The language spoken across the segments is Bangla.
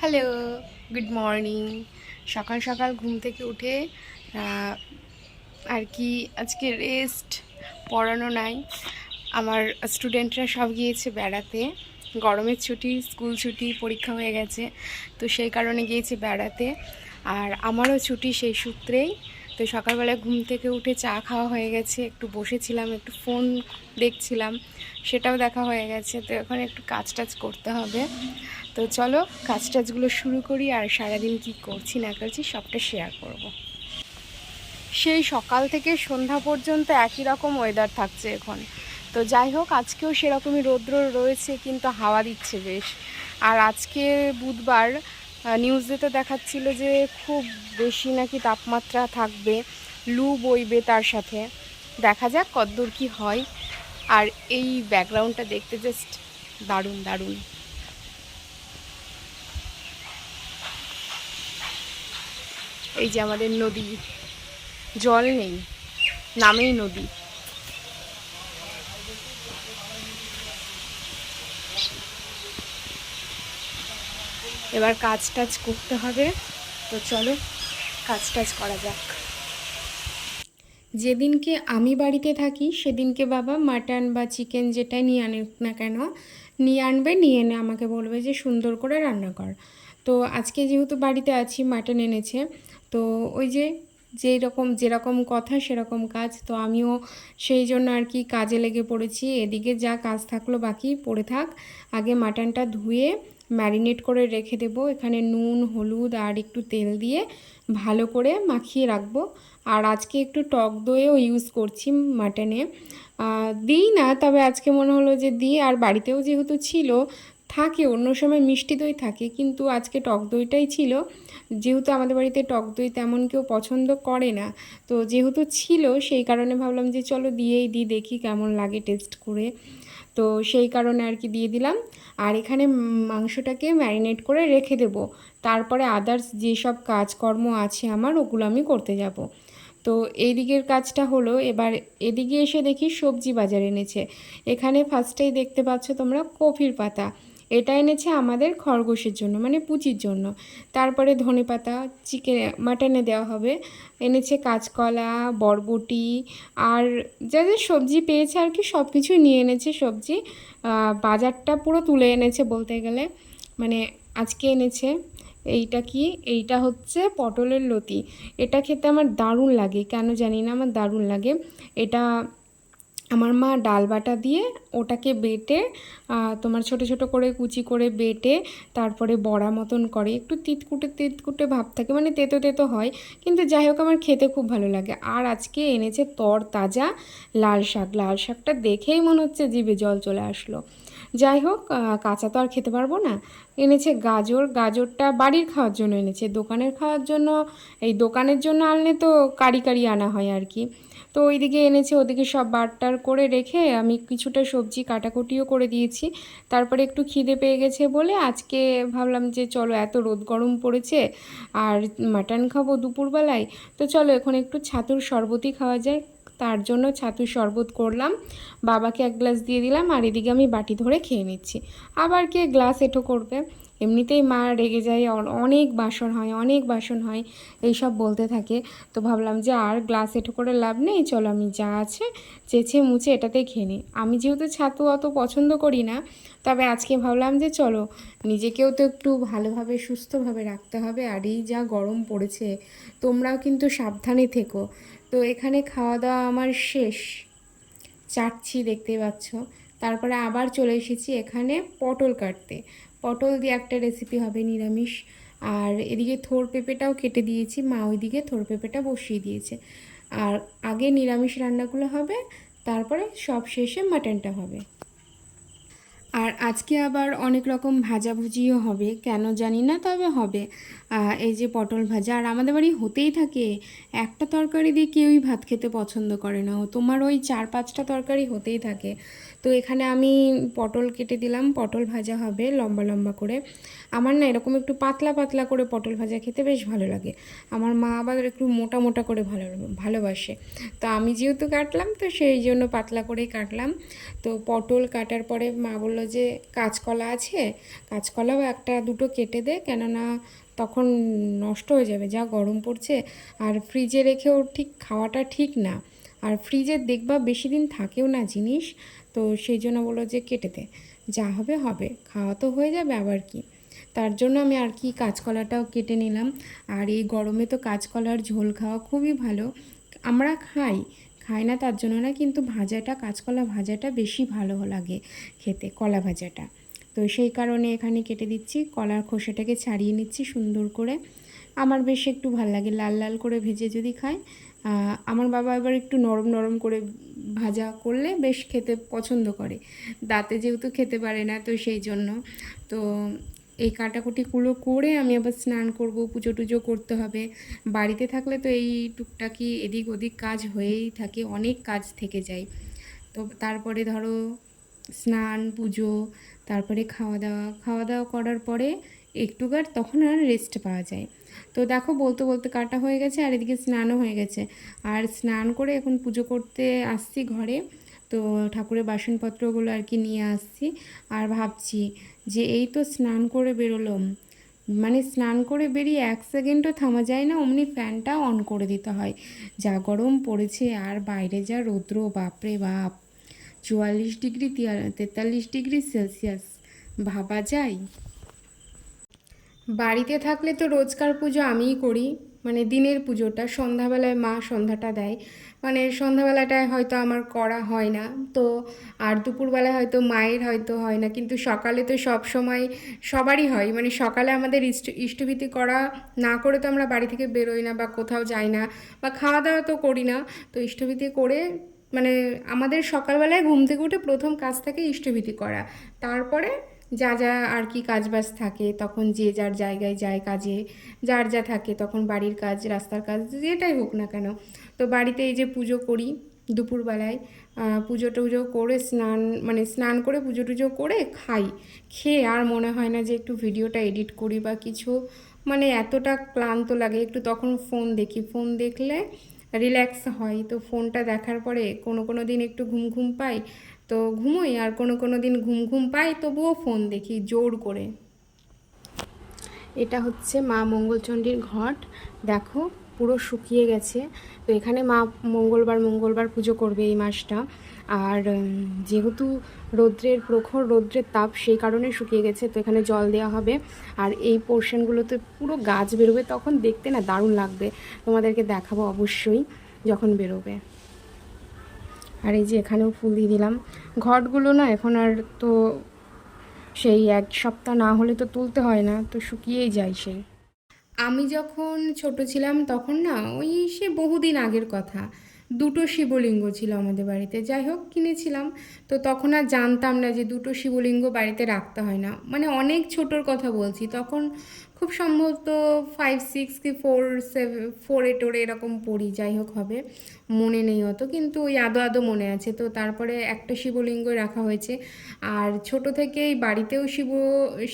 Hello, good morning. সকাল সকাল ঘুম থেকে উঠে আর কি আজকে রেস্ট, পড়ানো নাই। আমার স্টুডেন্টরা সব গিয়েছে বেড়াতে। গরমের ছুটি, স্কুল ছুটি, পরীক্ষা হয়ে গেছে, তো সেই কারণে গিয়েছে বেড়াতে। আর আমারও ছুটি সেই সূত্রেই। তো সকালবেলায় ঘুম থেকে উঠে চা খাওয়া হয়ে গেছে, একটু বসেছিলাম, একটু ফোন দেখছিলাম, সেটাও দেখা হয়ে গেছে। তো এখন একটু কাজ টাজ করতে হবে। তো চলো কাজ টাজগুলো শুরু করি, আর সারাদিন কি করছি না করছি সবটা শেয়ার করব। সেই সকাল থেকে সন্ধ্যা পর্যন্ত একই রকম ওয়েদার থাকছে এখন। তো যাই হোক, আজকেও সেরকমই রৌদ্র রয়েছে, কিন্তু হাওয়া দিচ্ছে বেশ। আর আজকে বুধবার, নিউজে তো দেখাচ্ছিল যে খুব বেশি নাকি তাপমাত্রা থাকবে, লু বইবে তার সাথে। দেখা যাক কতদূর কি হয়। আর এই ব্যাকগ্রাউন্ডটা দেখতে জাস্ট দারুণ দারুণ। এই যে আমাদের নদী, জল নেই, নামেই নদী। এবার কাজ টাজ করতে হবে। তো চলো কাজ টাজ করা যাক। যেদিনকে আমি বাড়িতে থাকি সেদিনকে বাবা মাটন বা চিকেন যেটাই নিয়ে আনুক না কেন, নিয়ে আনবে, নিয়ে এনে আমাকে বলবে যে সুন্দর করে রান্না কর। তো আজকে যেহেতু বাড়িতে আছি, মাটন এনেছে। তো ওই যে যেরকম কথা সেরকম কাজ। তো আমিও সেই জন্য আর কি কাজে লেগে পড়েছি। এদিকে যা কাজ থাকলো বাকি পড়ে থাক। আগে মাটনটা ধুয়ে ম্যারিনেট করে রেখে দেবো। এখানে নুন, হলুদ আর একটু তেল দিয়ে ভালো করে মাখিয়ে রাখবো। আর আজকে একটু টক দইও ইউজ করছি মাটনে। দিই না, তবে আজকে মনে হলো যে দিই। আর বাড়িতেও যেহেতু ছিল, থাকে অন্য সময় মিষ্টি দই থাকে, কিন্তু আজকে টক দইটাই ছিল। যেহেতু আমাদের বাড়িতে টক দই তেমন কেউ পছন্দ করে না, তো যেহেতু ছিল সেই কারণে ভাবলাম যে চলো দিয়েই দিই, দেখি কেমন লাগে টেস্ট করে। তো সেই কারণে আর কি দিয়ে দিলাম। আর এখানে মাংসটাকে ম্যারিনেট করে রেখে দেবো। তারপরে আদার্স যেসব কাজকর্ম আছে আমার, ওগুলো আমি করতে যাব। তো এই দিকের কাজটা হলো। এবার এদিকে এসে দেখি সবজি বাজার এনেছে। এখানে ফার্স্টেই দেখতে পাচ্ছ তোমরা কফির পাতা, এটা এনেছে আমাদের খরগোশের জন্য, মানে পুচির জন্য। তারপরে ধনেপাতা, চিকেন মাটনে দেওয়া হবে। এনেছে কাঁচকলা, বরবটি, আর যা যা সবজি পেয়েছে আর কি সব কিছুই নিয়ে এনেছে সবজি। বাজারটা পুরো তুলে এনেছে বলতে গেলে। মানে আজকে এনেছে এইটা কি, এইটা হচ্ছে পটলের লতি। এটা খেতে আমার দারুণ লাগে, কেন জানি না আমার দারুণ লাগে এটা। আমার মা ডাল বাটা দিয়ে ওটাকে বেটে, তোমার ছোট ছোট করে কুচি করে বেটে তারপরে বড়া মতন করে। একটু তিতকুটে তিতকুটে ভাব থাকে, মানে তেতো তেতো হয়, কিন্তু যাই হোক আমার খেতে খুব ভালো লাগে। আর আজকে এনেছে তর তাজা লাল শাক। লাল শাকটা দেখেই মনে হচ্ছে জিভে জল চলে আসলো। যাই হোক, কাঁচা তো আর খেতে পারবো না। এনেছে গাজর। গাজরটা বাড়ির খাওয়ার জন্য এনেছে, দোকানের খাওয়ার জন্য, এই দোকানের জন্য আনলে তো কারি কারি আনা হয় আর কি। তো ওইদিকে এনেছে, ওদিকে সব বাটটার করে রেখে আমি কিছুটা সবজি কাটাকুটিও করে দিয়েছি। তারপরে একটু খিদে পেয়ে গেছে বলে আজকে ভাবলাম যে চলো, এত রোদ গরম পড়েছে আর মাটন খাবো দুপুরবেলায়, তো চলো এখন একটু ছাতুর শরবতই খাওয়া যায়। তার জন্য ছাতুর শরবত করলাম, বাবাকে এক গ্লাস দিয়ে দিলাম, আর এদিকে আমি বাটি ধরে খেয়ে নিচ্ছি। আবার কে গ্লাস এঁটো করবে, এমনিতেই মা রেগে যায়, অনেক বাসন হয় অনেক বাসন হয় এইসব বলতে থাকে। তো ভাবলাম যে আর গ্লাস এঁটো করে লাভ নেই, চলো আমি যা আছে চেঁচে মুছে এটাতেই খেয়ে নিই। আমি যেহেতু ছাতু অত পছন্দ করি না, তবে আজকে ভাবলাম যে চলো নিজেকেও তো একটু ভালোভাবে সুস্থভাবে রাখতে হবে। আর এই যা গরম পড়েছে, তোমরাও কিন্তু সাবধানে থেকো। তো এখানে খাওয়া দাওয়া আমার শেষ, চাটছি দেখতেই পাচ্ছ। তারপরে আবার চলে এসেছি এখানে পটল কাটতে। পটল দিয়ে একটা রেসিপি হবে নিরামিষ। আর এদিকে থোর পেঁপেটাও কেটে দিয়েছি, মা ওইদিকে থোর পেঁপেটা বসিয়ে দিয়েছে। আর আগে নিরামিষ রান্নাগুলো হবে, তারপরে সব শেষে মাটনটা হবে। আর আজকে আবার অনেক রকম ভাজাভুজিও হবে, কেন জানি না, তবে হবে। এই যে পটল ভাজা, আর আমাদের বাড়ি হতেই থাকে। একটা তরকারি দিয়ে কেউই ভাত খেতে পছন্দ করে না, তোমার ওই 4-5টা তরকারি হতেই থাকে। তো তো এখানে আমি পটল কেটে দিলাম, পটল ভাজা হবে লম্বা লম্বা করে। আমার না এরকম একটু পাতলা পাতলা করে পটল ভাজা খেতে বেশ ভালো লাগে। আমার মা আবার একটু মোটা মোটা করে ভালোবাসে। তো আমি যেহেতু কাটলাম তো সেই জন্য পাতলা করেই কাটলাম। তো পটল কাটার পরে মা বললো যে কাঁচকলা আছে, কাঁচকলাও একটা দুটো কেটে দে, কেননা তখন নষ্ট হয়ে যাবে, যা গরম পড়ছে। আর ফ্রিজে রেখেও ঠিক খাওয়াটা ঠিক না, আর ফ্রিজে দেখবা বেশি দিন থাকেও না জিনিস। তো সেই জন্য বললো যে কেটে দে, যা হবে হবে, খাওয়া তো হয়ে যাবে আবার কি। তার জন্য আমি আর কি কাঁচকলাটাও কেটে নিলাম। আর এই গরমে তো কাঁচকলার ঝোল খাওয়া খুবই ভালো। আমরা খাই, খাই না তার জন্য না, কিন্তু ভাজাটা, কাঁচকলা ভাজাটা বেশি ভালো লাগে খেতে, কলা ভাজাটা। তো সেই কারণে এখানে কেটে দিচ্ছি, কলার খোসাটাকে ছাড়িয়ে নিচ্ছি সুন্দর করে। আমার বেশ একটু ভালো লাগে লাল লাল করে ভেজে যদি খাই। আমার বাবা এবার একটু নরম নরম করে ভাজা করলে বেশ খেতে পছন্দ করে, দাঁতে যেহেতু খেতে পারে না, তো সেই জন্য। তো এই কাটাকুটিগুলো করে আমি আবার স্নান করব, পুজো টুজো করতে হবে। বাড়িতে থাকলে তো এই টুকটাকি এদিক ওদিক কাজ হয়েই থাকে, অনেক কাজ থেকে যায়। তো তারপরে ধরো স্নান পুজো, তারপরে খাওয়া দাওয়া করার পরে একটুকার তখন আর রেস্ট পাওয়া যায়। তো দেখো বলতে বলতে কাটা হয়ে গেছে, আর এদিকে স্নানও হয়ে গেছে। আর স্নান করে এখন পুজো করতে আসছি ঘরে। তো ঠাকুরের বাসনপত্রগুলো আর কি নিয়ে আসছি। আর ভাবছি যে এই তো স্নান করে বেরোলাম, মানে স্নান করে বেরিয়ে 1 সেকেন্ডও থামা যায় না, অমনি ফ্যানটা অন করে দিতে হয়, যা গরম পড়েছে। আর বাইরে যা রৌদ্র, বাপরে বাপ, 44 ডিগ্রি 43 ডিগ্রি সেলসিয়াস, ভাবা যায়। বাড়িতে থাকলে তো রোজকার পুজো আমিই করি, মানে দিনের পুজোটা সন্ধ্যাবেলায় মা সন্ধ্যাটা দেয়, মানে সন্ধ্যাবেলাটায় হয়তো আমার করা হয় না। তো আর দুপুরবেলায় হয়তো মায়ের হয়তো হয় না, কিন্তু সকালে তো সব সময় সবারই হয়। মানে সকালে আমাদের ইষ্টভীতি করা না করে তো আমরা বাড়ি থেকে বেরোই না বা কোথাও যাই না, বা খাওয়া দাওয়া তো করি না। তো ইষ্টভীতি করে, মানে আমাদের সকালবেলায় ঘুম থেকে উঠে প্রথম কাজ থাকে ইষ্টভীতি করা। তারপরে যা যা আর কি কাজবাজ থাকে, তখন যে যার জায়গায় যায় কাজে, যার যা থাকে তখন বাড়ির কাজ, রাস্তার কাজ, যেটাই হোক না কেন। তো বাড়িতে এই যে পুজো করি দুপুরবেলায়, পুজো টুজো করে স্নান করে পুজো টুজো করে খাই। খেয়ে আর মনে হয় না যে একটু ভিডিওটা এডিট করি বা কিছু, মানে এতটা ক্লান্ত লাগে। একটু তখন ফোন দেখি, ফোন দেখলে রিল্যাক্স হয়। তো ফোনটা দেখার পরে কোনো কোনো দিন একটু ঘুম ঘুম পাই, তো ঘুমোই। আর কোনো কোনো দিন ঘুম ঘুম পাই তবুও ফোন দেখি জোর করে। এটা হচ্ছে মা মঙ্গলচণ্ডীর ঘট, দেখো পুরো শুকিয়ে গেছে। তো এখানে মা মঙ্গলবার মঙ্গলবার পুজো করবে এই মাসটা। আর যেহেতু রৌদ্রের প্রখর রৌদ্রের তাপ, সেই কারণে শুকিয়ে গেছে। তো এখানে জল দেওয়া হবে। আর এই পোর্শনগুলোতে পুরো গাছ বেরোবে, তখন দেখতে না দারুণ লাগবে। তোমাদেরকে দেখাবো অবশ্যই যখন বেরোবে। আর এই যে এখানেও ফুল দিয়ে দিলাম। ঘটগুলো না এখন আর তো সেই 1 সপ্তাহ না হলে তো তুলতে হয় না, তো শুকিয়েই যায় সেই। আমি যখন ছোট ছিলাম তখন না, ওই সে বহুদিন আগের কথা, দুটো শিবলিঙ্গ ছিল আমাদের বাড়িতে। যাই হোক কিনেছিলাম, তো তখন আর জানতাম না যে দুটো শিবলিঙ্গ বাড়িতে রাখতে হয় না। মানে অনেক ছোটোর কথা বলছি, তখন খুব সম্ভবত 5 6 কি 4 7 4 8 এরকম পড়ি, যাই হোক হবে, মনে নেই অত, কিন্তু ওই আদো আদো মনে আছে। তো তারপরে একটা শিবলিঙ্গ রাখা হয়েছে। আর ছোট থেকেই বাড়িতেও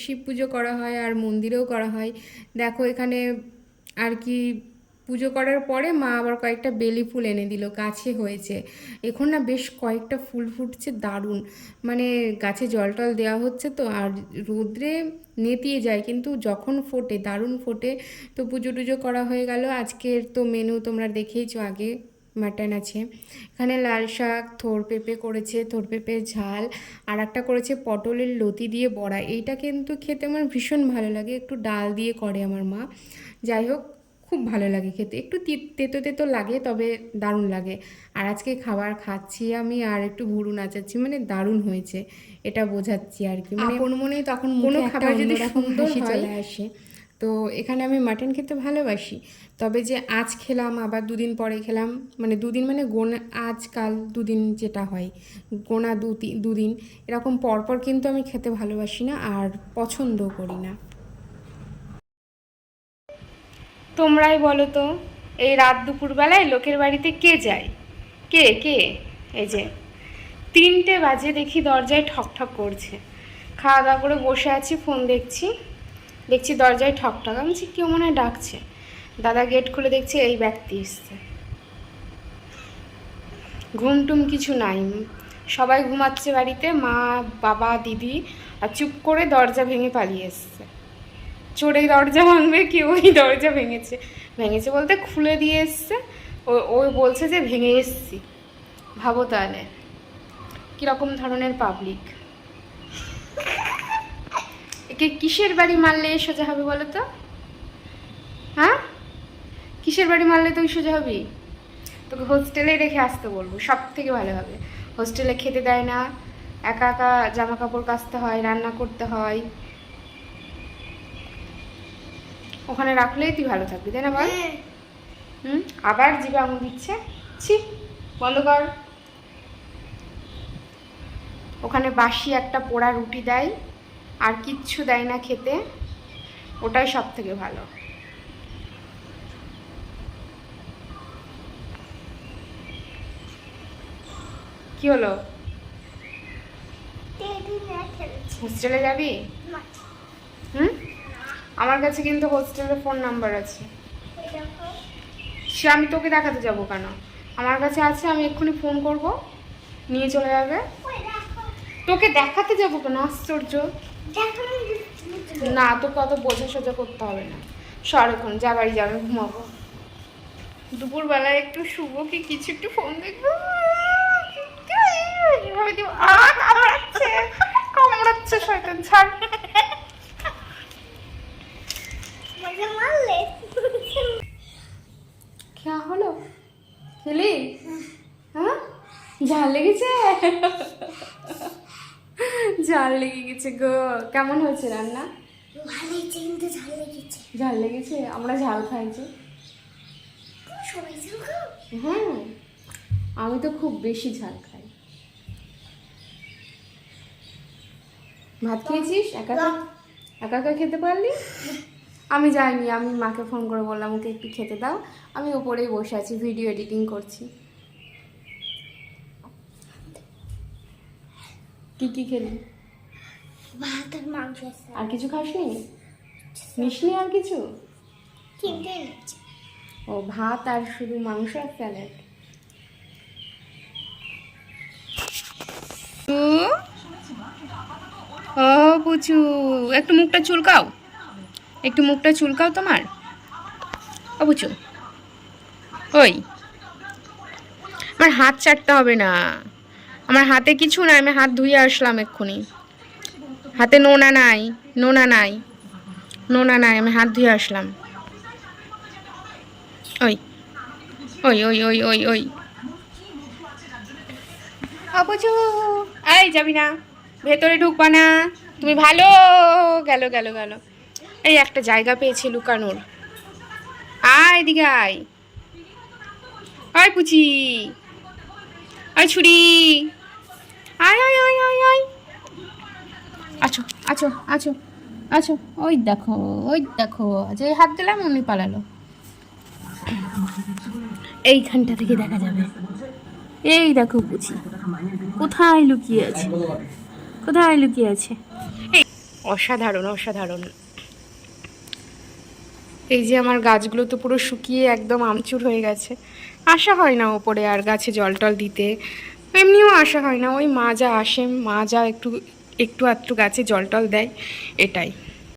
শিব পুজো করা হয়, আর মন্দিরেও করা হয়। দেখো এখানে আর কি পুজো করার পরে মা আবার কয়েকটা বেলি ফুল এনে দিল, গাছে হয়েছে। এখন না বেশ কয়েকটা ফুল ফুটছে দারুণ, মানে গাছে জল টল দেওয়া হচ্ছে তো, আর রোদ্রে নেতিয়ে যায়, কিন্তু যখন ফোটে দারুণ ফোটে। তো পুজো টুজো করা হয়ে গেল। আজকের তো মেনু তোমরা দেখেইছো আগে, মাটন আছে এখানে, লাল শাক, থোর পেঁপে করেছে, থোর পেঁপে ঝাল, আর একটা করেছে পটলের লতি দিয়ে বড়া। এইটা কিন্তু খেতে আমার ভীষণ ভালো লাগে, একটু ডাল দিয়ে করে আমার মা। যাই হোক, খুব ভালো লাগে খেতে, একটু তেতো তেতো লাগে তবে দারুণ লাগে। আর আজকে খাবার খাচ্ছি আমি আর একটু ভুরু নাচাচ্ছি, মানে দারুণ হয়েছে, এটা বোঝাচ্ছি আর কি। মানে আপন মনেই তখন কোনো খাবার যদি সুন্দর চলে আসে। তো এখানে আমি মাটন খেতে ভালোবাসি, তবে যে আজ খেলাম আবার দুদিন পরে খেলাম, মানে দুদিন মানে গোনা, আজকাল দুদিন যেটা হয়, গোনা দুদিন এরকম পরপর কিন্তু আমি খেতে ভালোবাসি না, আর পছন্দও করি না। তোমরাই বলো তো, এই রাত দুপুরবেলায় লোকের বাড়িতে কে যায়? কে কে? এই যে 3টে বাজে, দেখি দরজায় ঠক ঠক করছে। খাওয়া দাওয়া করে বসে আছি, ফোন দেখছি, দরজায় ঠক ঠক। আমি বলছি কেউ মনে হয় ডাকছে। দাদা গেট খুলে দেখছি এই ব্যক্তি এসছে। ঘুমটুম কিছু নাই, সবাই ঘুমাচ্ছে বাড়িতে, মা বাবা দিদি, আর চুপ করে দরজা ভেঙে পালিয়ে এসছে। চোরে দরজা ভাঙবে কি, ওই দরজা ভেঙেছে বলতে খুলে দিয়ে এসছে। ও বলছে যে ভেঙে এসছি। ভাবো তাহলে কীরকম ধরনের পাবলিক। একে কিসের বাড়ি মারলে সোজা হবে বলো তো? হ্যাঁ, কিসের বাড়ি মারলে তুই সোজা হবি? তোকে হোস্টেলে রেখে আসতে বলবো, সব থেকে ভালো হবে। হোস্টেলে খেতে দেয় না, একা একা জামা কাপড় কাচতে হয়, রান্না করতে হয়। ওখানে রাখলেই তুই ভালো থাকবি, তাই না বল? আবার জিভে আঙুল দিচ্ছে, ছি বন্ধ কর। ওখানে বাসি একটা পোড়া রুটি দেয়, আর কিচ্ছু দেয় না খেতে, ওটাই সব থেকে ভালো। কি হলো? হোস্টেলে যাবি? আমার কাছে কিন্তু হোস্টেলের ফোন নাম্বার আছে। সে আমি তোকে দেখাতে যাব কেন? আমার কাছে আছে, আমি এক্ষুনি ফোন করব, নিয়ে চলে যাবে। তোকে দেখাতে যাবো কেন? আশ্চর্য না, তোকে অত বোঝা সোজা করতে হবে না। সর এখন, যা বাড়ি যাবে, ঘুমাবো। দুপুরবেলায় একটু শুভ কি কিছু একটু ফোন দেখবো, কামড়াচ্ছে শয়তান, ছাড়। क्या হলো? খেলি? হ্যাঁ, ঝাল লেগেছে? ঝাল লেগে গেছে গো। কেমন হয়েছে রান্না? ভালো হয়েছে, কিন্তু ঝাল লেগেছে। ঝাল লেগেছে? আমরা ঝাল খাইছি। হ্যাঁ, আমি তো খুব বেশি ঝাল খাই। ভাত খেয়েছিস? একা একা খেতে পারলি? আমি যাইনি, আমি মাকে ফোন করে বললাম ওকে একটু খেতে দাও। আমি ওপরেই বসে আছি, ভিডিও এডিটিং করছি। কি খেলি? ভাত আর মাংস। আর কিছু খাসনি? মিশনি আর কিছু? ও, ভাত আর শুধু মাংস আর স্যালাড। ও পুচু, একটু মুখটা চুলকাও তোমার। ও পুচু, ওই আমার হাত চাটতে হবে না, আমার হাতে কিছু নাই, আমি হাত ধুয়ে আসলাম এক্ষুনি। হাতে নোনা নাই, আমি হাত ধুয়ে আসলাম। ওই ওই ওই ওই ওই ওই পুচু, এই যাবি না, ভেতরে ঢুকবা না তুমি। ভালো, গেল। এই একটা জায়গা পেয়েছি লুকানোর। আয় এদিকে আয়, পুচি, ছুরি, আয়। আছো। ওই দেখো যে হাত দিলাম উনি পালালো। এইখানটা থেকে দেখা যাবে। এই দেখো পুচি কোথায় লুকিয়ে আছে। এই অসাধারণ। এই যে আমার গাছগুলো তো পুরো শুকিয়ে একদম আমচুর হয়ে গেছে। আসা হয় না ওপরে আর গাছে জল টল দিতে, এমনিও আসা হয় না। ওই মা যা একটু আধটু গাছে জল টল দেয়, এটাই।